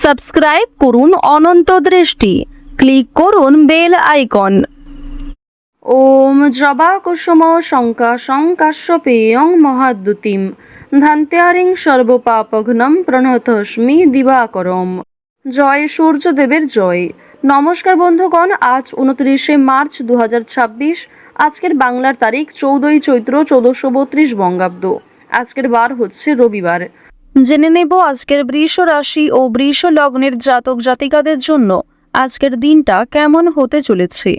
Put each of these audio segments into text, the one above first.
Subscribe করুন অনন্ত দৃষ্টি, click করুন বেল আইকন। ওম জবা কুসুম শঙ্কা শঙ্কাশ্যপেয়ং মহাদ্যুতিম ধান্ত্যারিং সর্বপাপঘ্নম প্রণতস্মি দিবাকরম। জয় সূর্যদেবের জয়। নমস্কার বন্ধুগণ, আজ 29শে মার্চ 2026। আজকের বাংলার তারিখ 14ই চৈত্র 1432 বঙ্গাব্দ। আজকের বার হচ্ছে রবিবার। জেনে নেব আজকের বৃষ রাশি ও বৃষ লগ্নের জাতক জাতিকাদের জন্য আজকের দিনটা কেমন হতে চলেছে,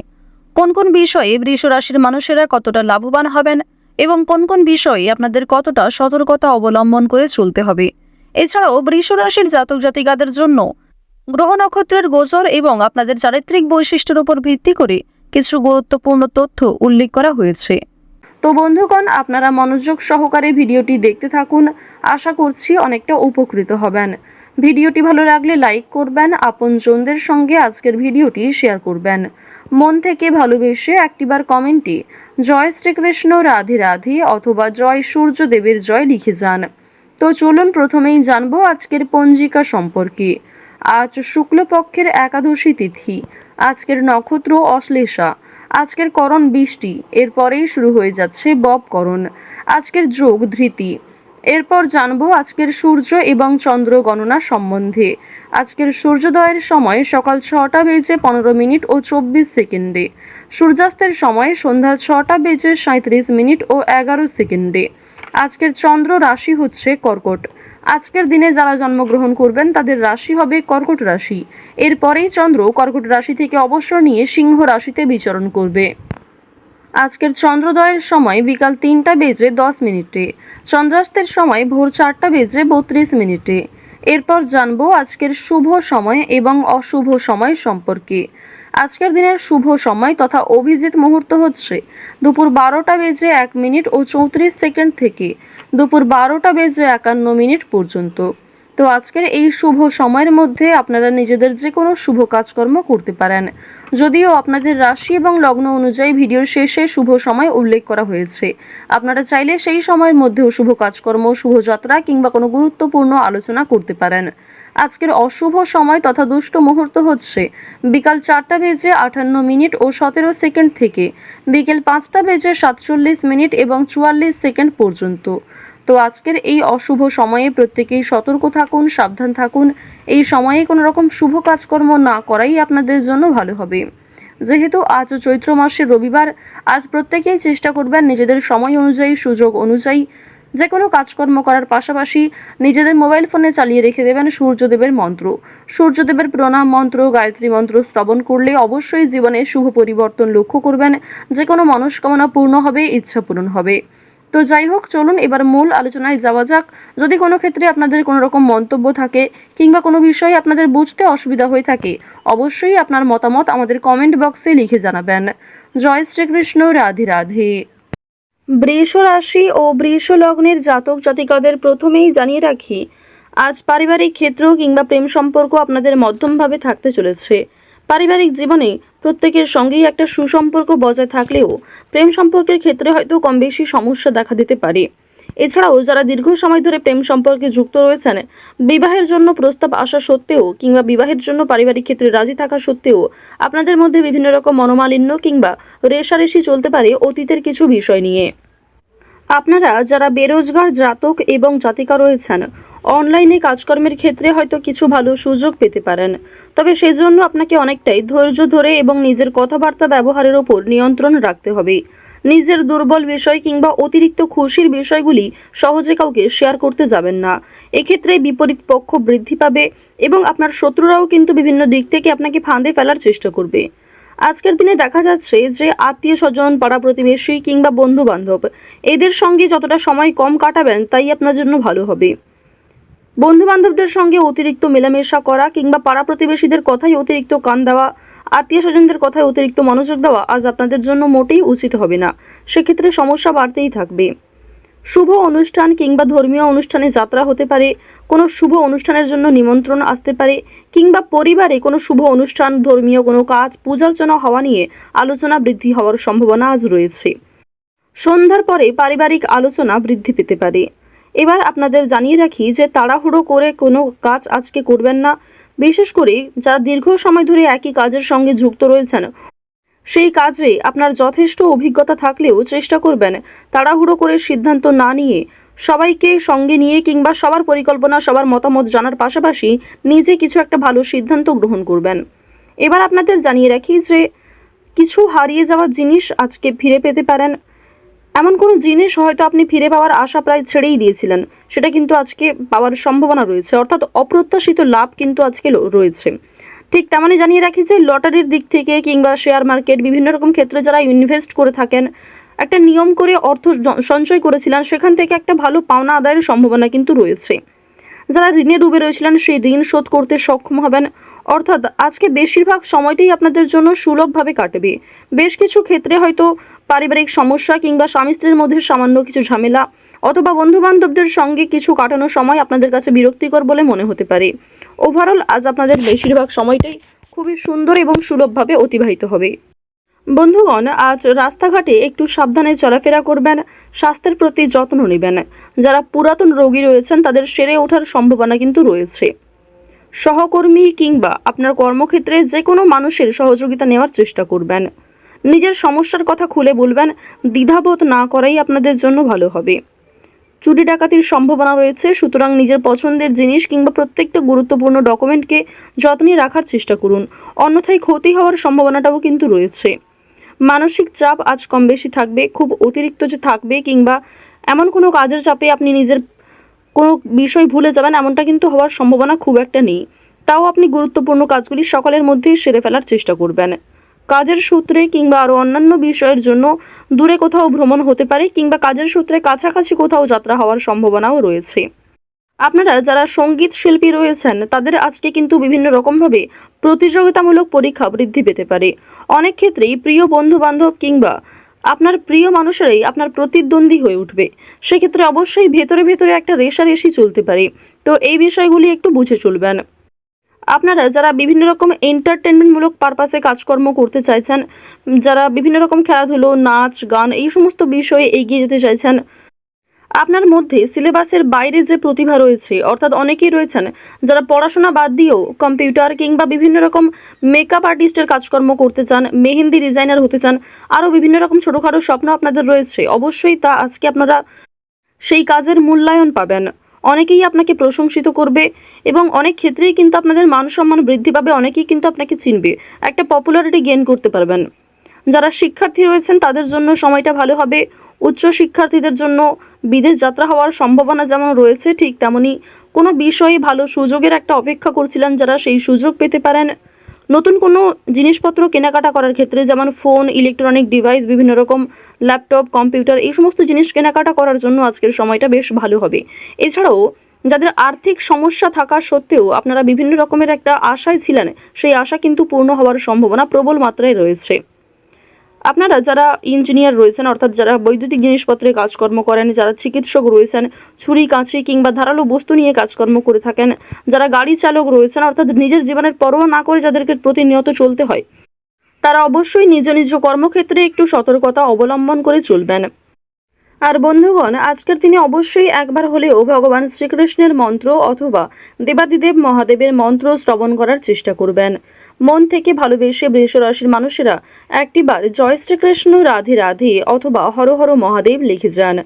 কোন কোন বিষয়ে বৃষ রাশির মানুষেরা কতটা লাভবান হবেন এবং কোন কোন বিষয়ে আপনাদের কতটা সতর্কতা অবলম্বন করে চলতে হবে। এছাড়াও বৃষ রাশির জাতক জাতিকাদের জন্য গ্রহ নক্ষত্রের গোচর এবং আপনাদের চারিত্রিক বৈশিষ্ট্যের উপর ভিত্তি করে কিছু গুরুত্বপূর্ণ তথ্য উল্লেখ করা হয়েছে। তো বন্ধুগণ, আপনারা মনোযোগ সহকারে ভিডিওটি দেখতে থাকুন। আশা করছি অনেকটা উপকৃত হবেন। ভিডিওটি ভালো লাগলে লাইক করবেন, আপনজনদের সঙ্গে আজকের ভিডিওটি শেয়ার করবেন। মন থেকে ভালোবেসে একটিবার কমেন্টে জয় শ্রীকৃষ্ণ রাধে রাধে অথবা জয় সূর্যদেবের জয় লিখে যান। তো চলুন প্রথমেই জানবো আজকের পঞ্জিকা সম্পর্কে। আজ শুক্লপক্ষের একাদশী তিথি। আজকের নক্ষত্র অশ্লেষা। আজকের করণ বৃষ্টি, এরপরেই শুরু হয়ে যাচ্ছে ববকরণ। আজকের যোগ ধৃতি। এরপর জানবো আজকের সূর্য এবং চন্দ্র গণনা সম্বন্ধে। আজকের সূর্যোদয়ের সময় সকাল 6টা বেজে 15 মিনিট ও 24 সেকেন্ডে। সূর্যাস্তের সময় সন্ধ্যা 6টা বেজে 37 মিনিট ও 11 সেকেন্ডে। আজকের চন্দ্র রাশি হচ্ছে কর্কট। আজকের দিনে যারা জন্মগ্রহণ করবেন তাদের রাশি হবে কর্কট রাশি। এরপরেই চন্দ্র কর্কট রাশি থেকে অবসর নিয়ে সিংহ রাশিতে বিচরণ করবে। আজকের চন্দ্রোদয়ের সময় বিকাল 3টা বেজে 10 মিনিটে। চন্দ্রাস্তের সময় ভোর 4টা বেজে 32 মিনিটে। এরপর জানবো আজকের শুভ সময় এবং অশুভ সময় সম্পর্কে। আজকের দিনের শুভ সময় তথা অভিজিৎ মুহূর্ত হচ্ছে দুপুর 12টা বেজে 1 মিনিট ও 34 সেকেন্ড থেকে দুপুর 12টা বেজে 51 মিনিট পর্যন্ত। তো আজকের এই শুভ সময়ের মধ্যে আপনারা নিজেদের যে কোনো শুভ কাজকর্ম করতে পারেন। যদিও আপনাদের রাশি এবং লগ্ন অনুযায়ী ভিডিওর শেষে শুভ সময় উল্লেখ করা হয়েছে, আপনারা চাইলে সেই সময়ের মধ্যেও শুভ কাজকর্ম, শুভযাত্রা কিংবা কোনো গুরুত্বপূর্ণ আলোচনা করতে পারেন। আজকের অশুভ সময় তথা দুষ্ট মুহূর্ত হচ্ছে বিকাল 4টা বেজে 58 মিনিট ও 17 সেকেন্ড থেকে বিকেল 5টা বেজে 47 মিনিট এবং 44 সেকেন্ড পর্যন্ত। তো আজকের এই অশুভ সময়ে প্রত্যেকেই সতর্ক থাকুন, সাবধান থাকুন। এই সময়ে কোনো রকম শুভ কাজকর্ম না করাই আপনাদের জন্য ভালো হবে। যেহেতু আজ চৈত্র মাসের রবিবার, আজ প্রত্যেকেই চেষ্টা করবেন নিজেদের সময় অনুযায়ী, সুযোগ অনুযায়ী যে কোনো কাজকর্ম করার পাশাপাশি নিজেদের মোবাইল ফোনে চালিয়ে রেখে দেবেন সূর্যদেবের মন্ত্র। সূর্যদেবের প্রণাম মন্ত্র, গায়ত্রী মন্ত্র শ্রবণ করলে অবশ্যই জীবনে শুভ পরিবর্তন লক্ষ্য করবেন। যে কোনো মনস্কামনা পূর্ণ হবে, ইচ্ছা পূরণ হবে। তো যাই হোক, চলুন এবার মূল আলোচনায় যাওয়া যাক। যদি কোনো ক্ষেত্রে আপনাদের কোনো রকম মন্তব্য থাকে কিংবা কোনো বিষয়ে আপনাদের বুঝতে অসুবিধা হয়ে থাকে, অবশ্যই আপনার মতামত আমাদের কমেন্ট বক্সে লিখে জানাবেন। জয় শ্রীকৃষ্ণ, রাধে রাধে। বৃষ রাশি ও বৃষ লগ্নের জাতক জাতিকাদের প্রথমেই জানিয়ে রাখি, আজ পারিবারিক ক্ষেত্র কিংবা প্রেম সম্পর্ক আপনাদের মধ্যমভাবে থাকতে চলেছে। পারিবারিক জীবনে প্রত্যেকের সঙ্গেই একটা সুসম্পর্ক বজায় থাকলেও প্রেম সম্পর্কের ক্ষেত্রে হয়তো কম বেশি সমস্যা দেখা দিতে পারে। এছাড়াও যারা দীর্ঘ সময় ধরে প্রেম সম্পর্কে যুক্ত রয়েছেন, বিবাহের জন্য প্রস্তাব আসা সত্ত্বেও কিংবা বিবাহের জন্য পারিবারিক ক্ষেত্রে রাজি থাকা সত্ত্বেও আপনাদের মধ্যে বিভিন্ন রকম মনোমালিন্য কিংবা রেষারেষি চলতে পারে অতীতের কিছু বিষয় নিয়ে। আপনারা যারা বেরোজগার জাতক এবং জাতিকা রয়েছেন, অনলাইনে কাজকর্মের ক্ষেত্রে হয়তো কিছু ভালো সুযোগ পেতে পারেন। তবে সেজন্য আপনাকে অনেকটাই ধৈর্য ধরে এবং নিজের কথাবার্তা ব্যবহারের ওপর নিয়ন্ত্রণ রাখতে হবে। নিজের দুর্বল বিষয় কিংবা অতিরিক্ত খুশির বিষয়গুলি সহজে কাউকে শেয়ার করতে যাবেন না। এক্ষেত্রে বিপরীত পক্ষ বৃদ্ধি পাবে এবং আপনার শত্রুরাও কিন্তু বিভিন্ন দিক থেকে আপনাকে ফাঁদে ফেলার চেষ্টা করবে। আজকের দিনে দেখা যাচ্ছে যে আত্মীয় স্বজন, পাড়া প্রতিবেশী কিংবা বন্ধু বান্ধব এদের সঙ্গে যতটা সময় কম কাটাবেন তাই আপনার জন্য ভালো হবে। বন্ধু বান্ধবদের সঙ্গে অতিরিক্ত মেলামেশা করা কিংবা পাড়া প্রতিবেশীদের কথায় অতিরিক্ত কান দেওয়া, আত্মীয় স্বজনদের কথায় অতিরিক্ত মনোযোগ দেওয়া আজ আপনাদের জন্য মোটেই উচিত হবে না। সেক্ষেত্রে সমস্যা বাড়তেই থাকবে। শুভ অনুষ্ঠান কিংবা ধর্মীয় অনুষ্ঠানে যাত্রা হতে পারে, কোনো শুভ অনুষ্ঠানের জন্য নিমন্ত্রণ আসতে পারে কিংবা পরিবারে কোনো শুভ অনুষ্ঠান, ধর্মীয় কোনো কাজ, পূজার্চনা হওয়া নিয়ে আলোচনা বৃদ্ধি হওয়ার সম্ভাবনা আজ রয়েছে। সন্ধ্যার পরে পারিবারিক আলোচনা বৃদ্ধি পেতে পারে। এবার আপনাদের জানিয়ে রাখি যে তাড়াহুড়ো করে কোনো কাজ আজকে করবেন না। বিশেষ করে যারা দীর্ঘ সময় ধরে একই কাজের সঙ্গে যুক্ত রয়েছেন, সেই কাজে আপনার যথেষ্ট অভিজ্ঞতা থাকলেও চেষ্টা করবেন তাড়াহুড়ো করে সিদ্ধান্ত না নিয়ে সবাইকে সঙ্গে নিয়ে কিংবা সবার পরিকল্পনা, সবার মতামত জানার পাশাপাশি নিজে কিছু একটা ভালো সিদ্ধান্ত গ্রহণ করবেন। এবার আপনাদের জানিয়ে রাখি যে কিছু হারিয়ে যাওয়া জিনিস আজকে ফিরে পেতে পারেন। এমন কোনো জিনিস হয়তো আপনি ফিরে পাওয়ার আশা প্রায় ছেড়েই দিয়েছিলেন, সেটা কিন্তু আজকে পাওয়ার সম্ভাবনা রয়েছে, অর্থাৎ অপ্রত্যাশিত লাভ কিন্তু আজকে রয়েছে। ঠিক তেমনই জানিয়ে রাখি যে লটারির দিক থেকে কিংবা শেয়ার মার্কেট বিভিন্ন রকম ক্ষেত্রে যারা ইনভেস্ট করে থাকেন, একটা নিয়ম করে অর্থ সঞ্চয় করেছিলেন, সেখান থেকে একটা ভালো পাওনা আদায়ের সম্ভাবনা কিন্তু রয়েছে। যারা ঋণে ডুবে রয়েছিলেন সেই ঋণ শোধ করতে সক্ষম হবেন, অর্থাৎ আজকে বেশিরভাগ সময়টাই আপনাদের জন্য সুলভভাবে কাটবে। বেশ কিছু ক্ষেত্রে হয়তো পারিবারিক সমস্যা কিংবা স্বামী স্ত্রীর মধ্যে সামান্য কিছু ঝামেলা অথবা বন্ধু বান্ধবদের সঙ্গে কিছু কাটানো সময় আপনাদের কাছে বিরক্তিকর বলে মনে হতে পারে। ওভারঅল আজ আপনাদের বেশিরভাগ সময়টাই খুবই সুন্দর এবং সুলভভাবে অতিবাহিত হবে। বন্ধুগণ, আজ রাস্তাঘাটে একটু সাবধানে চলাফেরা করবেন, স্বাস্থ্যের প্রতি যত্ন নেবেন। যারা পুরাতন রোগী রয়েছেন তাদের সেরে ওঠার সম্ভাবনা কিন্তু রয়েছে। সহকর্মী কিংবা আপনার কর্মক্ষেত্রে যে কোনো মানুষের সহযোগিতা নেওয়ার চেষ্টা করবেন। নিজের সমস্যার কথা খুলে বলবেন, দ্বিধাবোধ না করাই আপনাদের জন্য ভালো হবে। চুরি ডাকাতির সম্ভাবনা রয়েছে, সুতরাং নিজের পছন্দের জিনিস কিংবা প্রত্যেকটা গুরুত্বপূর্ণ ডকুমেন্টকে যত্নে রাখার চেষ্টা করুন, অন্যথায় ক্ষতি হওয়ার সম্ভাবনাটাও কিন্তু রয়েছে। মানসিক চাপ আজ কম বেশি থাকবে, খুব অতিরিক্ত যে থাকবে কিংবা এমন কোনো কাজের চাপে আপনি নিজের কোনো বিষয় ভুলে যাবেন এমনটা কিন্তু হওয়ার সম্ভাবনা খুব একটা নেই। তাও আপনি গুরুত্বপূর্ণ কাজগুলি সকালের মধ্যেই সেরে ফেলার চেষ্টা করবেন। কাজের সূত্রে কিংবা আরও অন্যান্য বিষয়ের জন্য দূরে কোথাও ভ্রমণ হতে পারে কিংবা কাজের সূত্রে কাছাকাছি কোথাও যাত্রা হওয়ার সম্ভাবনাও রয়েছে। আপনারা যারা সঙ্গীত শিল্পী রয়েছেন তাদের আজকে কিন্তু বিভিন্ন রকমভাবে প্রতিযোগিতামূলক পরীক্ষা বৃদ্ধি পেতে পারে। অনেক ক্ষেত্রেই প্রিয় বন্ধু বান্ধব কিংবা আপনার প্রিয় মানুষেরাই আপনার প্রতিদ্বন্দ্বী হয়ে উঠবে। সেক্ষেত্রে অবশ্যই ভেতরে ভেতরে একটা রেষারেষি চলতে পারে, তো এই বিষয়গুলি একটু বুঝে চলবেন। আপনারা যারা বিভিন্ন রকম এন্টারটেনমেন্টমূলক পারপাসে কাজকর্ম করতে চাইছেন, যারা বিভিন্ন রকম খেলাধুলো, নাচ, গান এই সমস্ত বিষয়ে এগিয়ে যেতে চাইছেন, আপনার মধ্যে সিলেবাসের বাইরে যে প্রতিভা রয়েছে, অর্থাৎ অনেকেই রয়েছেন যারা পড়াশোনা বাদ দিয়েও কম্পিউটার কিংবা বিভিন্ন রকম মেকআপ আর্টিস্টের কাজকর্ম করতে চান, মেহেন্দি ডিজাইনার হতে চান, আরও বিভিন্ন রকম ছোটোখাটো স্বপ্ন আপনাদের রয়েছে, অবশ্যই তা আজকে আপনারা সেই কাজের মূল্যায়ন পাবেন। অনেকেই আপনাকে প্রশংসিত করবে এবং অনেক ক্ষেত্রেই কিন্তু আপনাদের মান সম্মান বৃদ্ধি পাবে, অনেকেই কিন্তু আপনাকে চিনবে, একটা পপুলারিটি গেইন করতে পারবেন। যারা শিক্ষার্থী রয়েছেন তাদের জন্য সময়টা ভালো হবে। উচ্চ শিক্ষার্থীদের জন্য বিদেশ যাত্রা হওয়ার সম্ভাবনা যেমন রয়েছে, ঠিক তেমনি কোনো বিষয়ে ভালো সুযোগের একটা অপেক্ষা করছিলেন যারা, সেই সুযোগ পেতে পারেন। নতুন কোনো জিনিসপত্র কেনাকাটা করার ক্ষেত্রে যেমন ফোন, ইলেকট্রনিক ডিভাইস, বিভিন্ন রকম ল্যাপটপ, কম্পিউটার এই সমস্ত জিনিস কেনাকাটা করার জন্য আজকের সময়টা বেশ ভালো হবে। এছাড়াও যাদের আর্থিক সমস্যা থাকা সত্ত্বেও আপনারা বিভিন্ন রকমের একটা আশায় ছিলেন, সেই আশা কিন্তু পূর্ণ হওয়ার সম্ভাবনা প্রবল মাত্রায় রয়েছে। আপনারা যারা ইঞ্জিনিয়ার রয়েছেন, অর্থাৎ যারা বৈদ্যুতিক জিনিসপত্রে কাজকর্ম করেন, যারা চিকিৎসক রয়েছেন, ছুরি কাঁচি কিংবা ধারালো বস্তু নিয়ে কাজকর্ম করে থাকেন, যারা গাড়ি চালক রয়েছেন, অর্থাৎ নিজের জীবনের পরোয়া না করে যাদেরকে প্রতিনিয়ত চলতে হয়, তারা অবশ্যই নিজ নিজ কর্মক্ষেত্রে একটু সতর্কতা অবলম্বন করে চলবেন। আর বন্ধুগণ, আজকের দিনে অবশ্যই একবার হলেও ভগবান শ্রীকৃষ্ণের মন্ত্র অথবা দেবাদিদেব মহাদেবের মন্ত্র শ্রবণ করার চেষ্টা করবেন। মন থেকে ভালোবেসে বৃষ রাশির মানুষেরা একটিবার জয় শ্রীকৃষ্ণ, রাধে রাধে অথবা হর হর মহাদেব লিখে যান।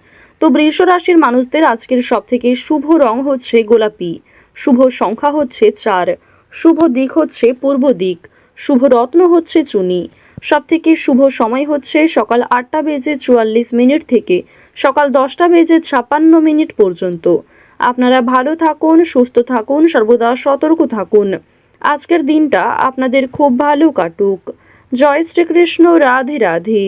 তো বৃষ রাশির মানুষদের আজকের সবথেকে শুভ রং হচ্ছে গোলাপি, শুভ সংখ্যা হচ্ছে 4, শুভ দিক হচ্ছে পূর্ব দিক, শুভ রত্ন হচ্ছে চুনি। সবথেকে শুভ সময় হচ্ছে সকাল 8:44 থেকে সকাল 10:56 পর্যন্ত। আপনারা ভালো থাকুন, সুস্থ থাকুন, সর্বদা সতর্ক থাকুন। আজকের দিনটা আপনাদের খুব ভালো কাটুক। জয় শ্রীকৃষ্ণ, রাধে রাধে।